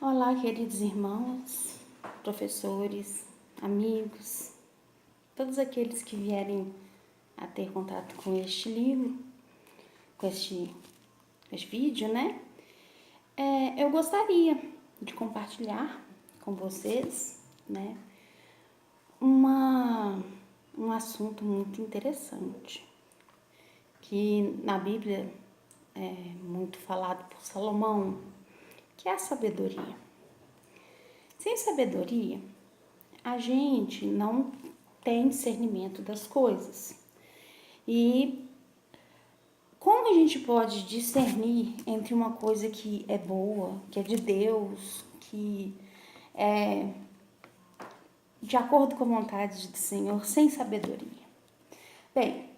Olá, queridos irmãos, professores, amigos, todos aqueles que vierem a ter contato com este livro, com este vídeo, né? Eu gostaria de compartilhar com vocês, né, um assunto muito interessante, que na Bíblia é muito falado por Salomão, que é a sabedoria. Sem sabedoria, a gente não tem discernimento das coisas. E como a gente pode discernir entre uma coisa que é boa, que é de Deus, que é de acordo com a vontade do Senhor, sem sabedoria? Bem,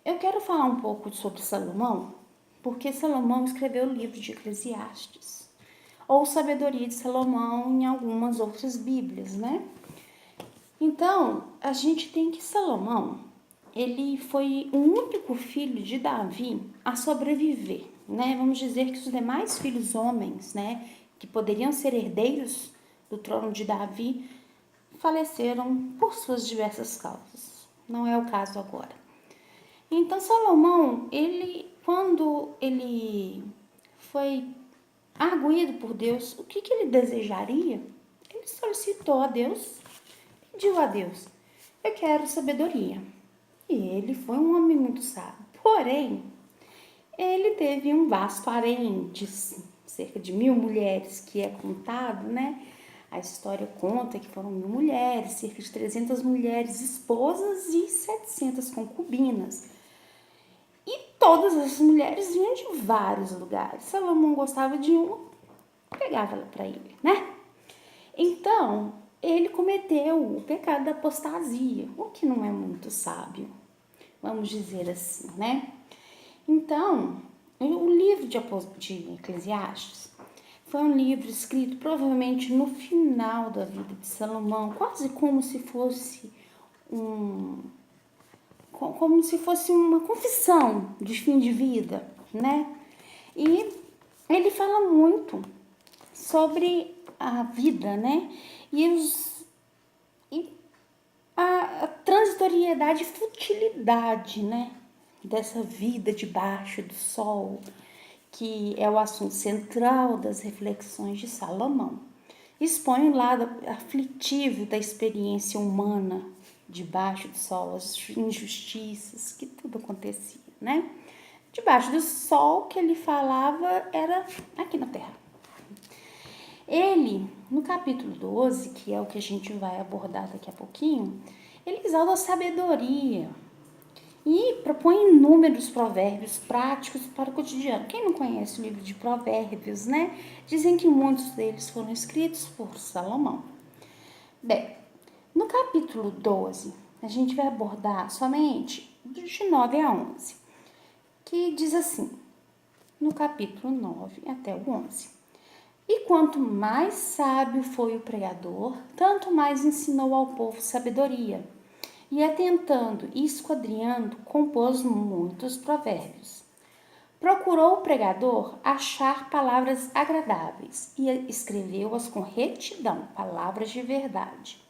eu quero falar um pouco sobre Salomão, porque Salomão escreveu o livro de Eclesiastes, ou Sabedoria de Salomão em algumas outras Bíblias, né? Então, a gente tem que Salomão, ele foi o único filho de Davi a sobreviver, né? Vamos dizer que os demais filhos homens, né, que poderiam ser herdeiros do trono de Davi, faleceram por suas diversas causas. Não é o caso agora. Então, Salomão, quando ele foi arguído por Deus, o que ele desejaria? Ele solicitou a Deus, pediu a Deus: eu quero sabedoria. E ele foi um homem muito sábio. Porém, ele teve um vasto harém de cerca de 1.000 mulheres, que é contado, né? A história conta que foram 1.000 mulheres, cerca de 300 mulheres esposas e 700 concubinas. E todas as mulheres vinham de vários lugares. Salomão gostava de uma, pegava ela para ele, né? Então, ele cometeu o pecado da apostasia, o que não é muito sábio, vamos dizer assim, né? Então, o livro de Eclesiastes foi um livro escrito provavelmente no final da vida de Salomão, quase como se fosse uma confissão de fim de vida, né? E ele fala muito sobre a vida, né? E a transitoriedade e futilidade, né? Dessa vida debaixo do sol, que é o assunto central das reflexões de Salomão. Expõe o lado aflitivo da experiência humana debaixo do sol, as injustiças, que tudo acontecia, né? Debaixo do sol que ele falava era aqui na Terra. Ele, no capítulo 12, que é o que a gente vai abordar daqui a pouquinho, ele exalta a sabedoria e propõe inúmeros provérbios práticos para o cotidiano. Quem não conhece o livro de provérbios, né? Dizem que muitos deles foram escritos por Salomão. Bem, no capítulo 12, a gente vai abordar somente de 9 a 11, que diz assim, no capítulo 9 até o 11. E quanto mais sábio foi o pregador, tanto mais ensinou ao povo sabedoria. E atentando e esquadrinhando, compôs muitos provérbios. Procurou o pregador achar palavras agradáveis e escreveu-as com retidão, palavras de verdade.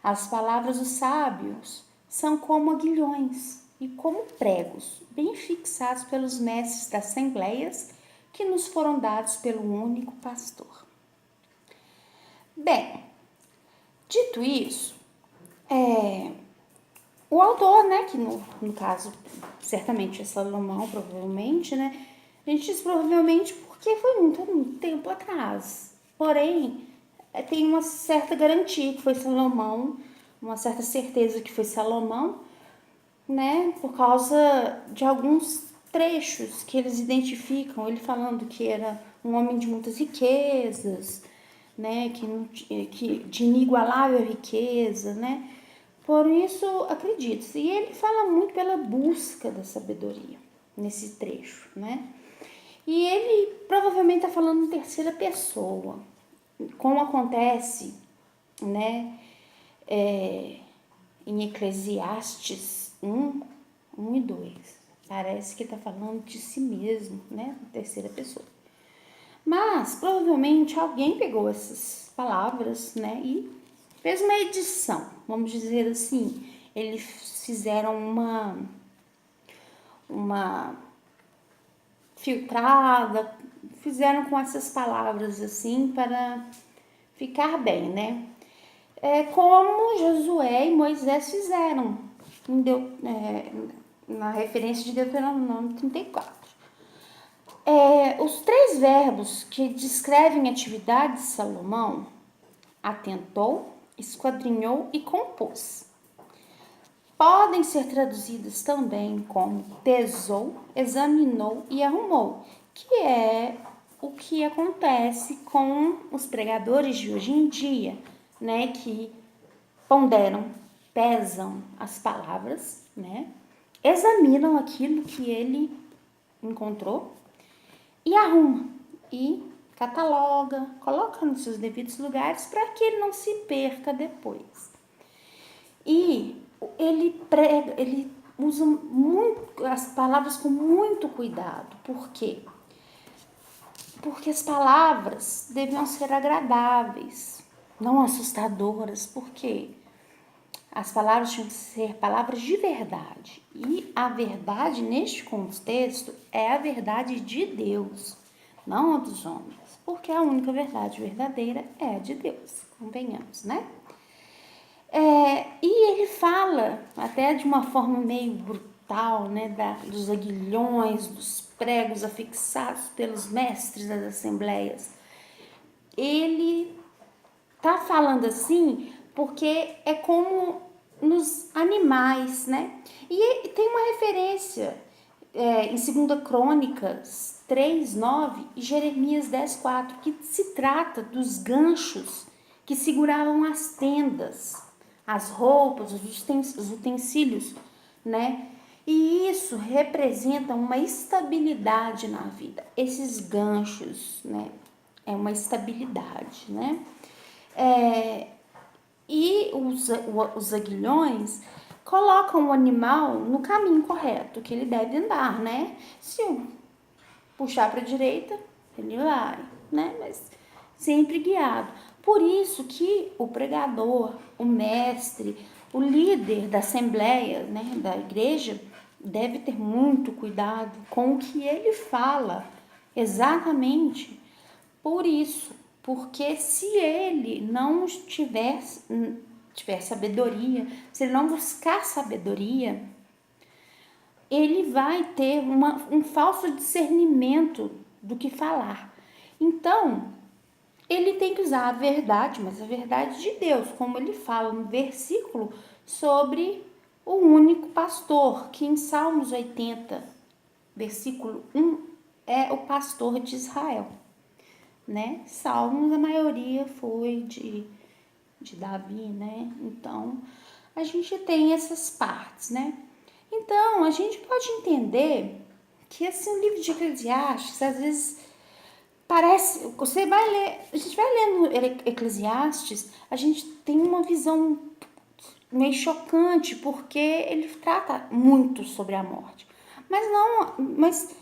As palavras dos sábios são como aguilhões e como pregos, bem fixados pelos mestres das assembleias que nos foram dados pelo único pastor. Bem, dito isso, o autor, né, que no caso certamente é Salomão, provavelmente, né, a gente diz provavelmente porque foi muito tempo atrás, porém tem uma certa garantia que foi Salomão, uma certa certeza que foi Salomão, né, por causa de alguns trechos que eles identificam, ele falando que era um homem de muitas riquezas, né, que de inigualável riqueza, né, por isso acredito-se. E ele fala muito pela busca da sabedoria nesse trecho, né, e ele provavelmente está falando em terceira pessoa, como acontece, né, em Eclesiastes 1 e 2. Parece que está falando de si mesmo, né? Terceira pessoa. Mas provavelmente alguém pegou essas palavras, né, e fez uma edição, vamos dizer assim. Eles fizeram uma filtrada, fizeram com essas palavras assim para ficar bem, né? É como Josué e Moisés fizeram na referência de Deuteronômio 34. Os três verbos que descrevem a atividade de Salomão: atentou, esquadrinhou e compôs, podem ser traduzidas também como pesou, examinou e arrumou, que é o que acontece com os pregadores de hoje em dia, né, que ponderam, pesam as palavras, né, examinam aquilo que ele encontrou e arruma e cataloga, coloca nos seus devidos lugares para que ele não se perca depois. E ele usa muito as palavras com muito cuidado. Por quê? Porque as palavras deviam ser agradáveis, não assustadoras. Por quê? As palavras tinham que ser palavras de verdade. E a verdade, neste contexto, é a verdade de Deus, não a dos homens. Porque a única verdade verdadeira é a de Deus, convenhamos, né? E ele fala, até de uma forma meio brutal, né, dos aguilhões, dos pregos afixados pelos mestres das assembleias. Ele tá falando assim porque é como nos animais, né? E tem uma referência em 2 Crônicas 3:9 e Jeremias 10:4, que se trata dos ganchos que seguravam as tendas, as roupas, os utensílios, né? E isso representa uma estabilidade na vida. Esses ganchos, né? É uma estabilidade, né? E os aguilhões colocam o animal no caminho correto, que ele deve andar, né? Se eu puxar para a direita, ele vai, né? Mas sempre guiado. Por isso que o pregador, o mestre, o líder da assembleia, né, da igreja, deve ter muito cuidado com o que ele fala, exatamente por isso. Porque se ele não tiver sabedoria, se ele não buscar sabedoria, ele vai ter um falso discernimento do que falar. Então, ele tem que usar a verdade, mas a verdade de Deus, como ele fala no versículo sobre o único pastor, que em Salmos 80, versículo 1, é o pastor de Israel, né? Salmos, a maioria foi de Davi, né? Então, a gente tem essas partes, né? Então, a gente pode entender que assim, o livro de Eclesiastes, às vezes, parece, você vai ler, a gente vai lendo Eclesiastes, a gente tem uma visão meio chocante, porque ele trata muito sobre a morte. Mas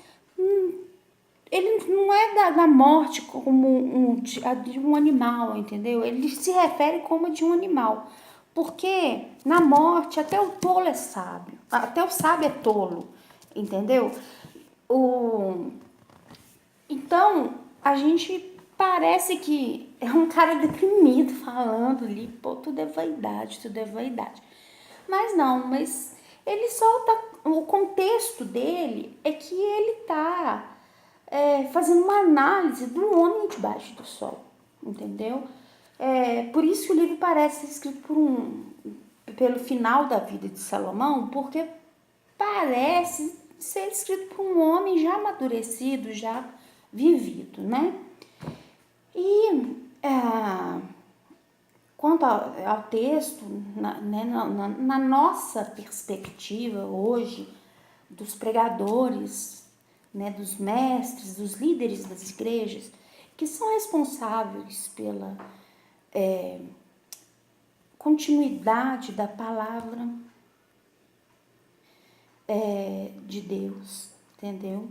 ele não é da morte como de um animal, entendeu? Ele se refere como de um animal. Porque na morte até o tolo é sábio, até o sábio é tolo, entendeu? Então, a gente parece que é um cara deprimido falando ali, pô, tudo é vaidade, tudo é vaidade. Mas ele solta, o contexto dele é que ele tá fazendo uma análise do homem debaixo do sol, entendeu? Por isso que o livro parece escrito pelo final da vida de Salomão, porque parece ser escrito por um homem já amadurecido, já vivido, né? E quanto ao texto, na nossa perspectiva hoje, dos pregadores, né, dos mestres, dos líderes das igrejas, que são responsáveis pela continuidade da palavra de Deus, entendeu?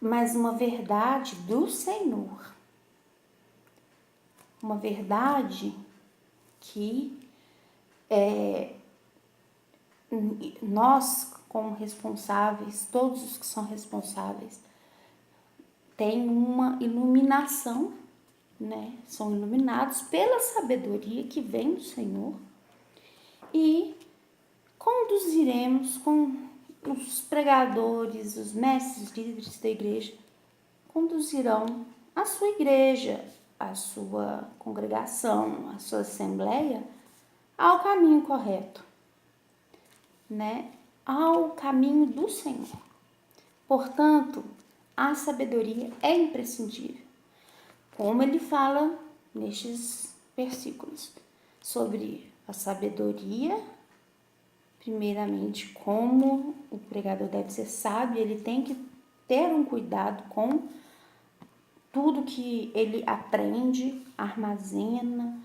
mas uma verdade do Senhor. Uma verdade que nós, como responsáveis, todos os que são responsáveis, têm uma iluminação, né? São iluminados pela sabedoria que vem do Senhor e conduziremos com os pregadores, os mestres líderes da igreja, conduzirão a sua igreja, a sua congregação, a sua assembleia ao caminho correto, né? Ao caminho do Senhor. Portanto, a sabedoria é imprescindível. Como ele fala nestes versículos sobre a sabedoria, primeiramente, como o pregador deve ser sábio, ele tem que ter um cuidado com tudo que ele aprende, armazena,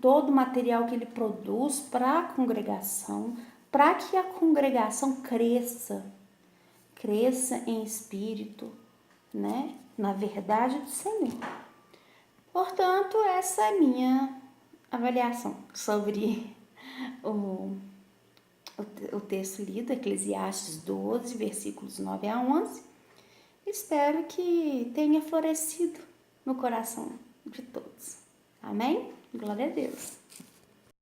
todo o material que ele produz para a congregação, para que a congregação cresça em espírito, né? Na verdade do Senhor. Portanto, essa é a minha avaliação sobre o texto lido, Eclesiastes 12, versículos 9 a 11. Espero que tenha florescido no coração de todos. Amém? Glória a Deus.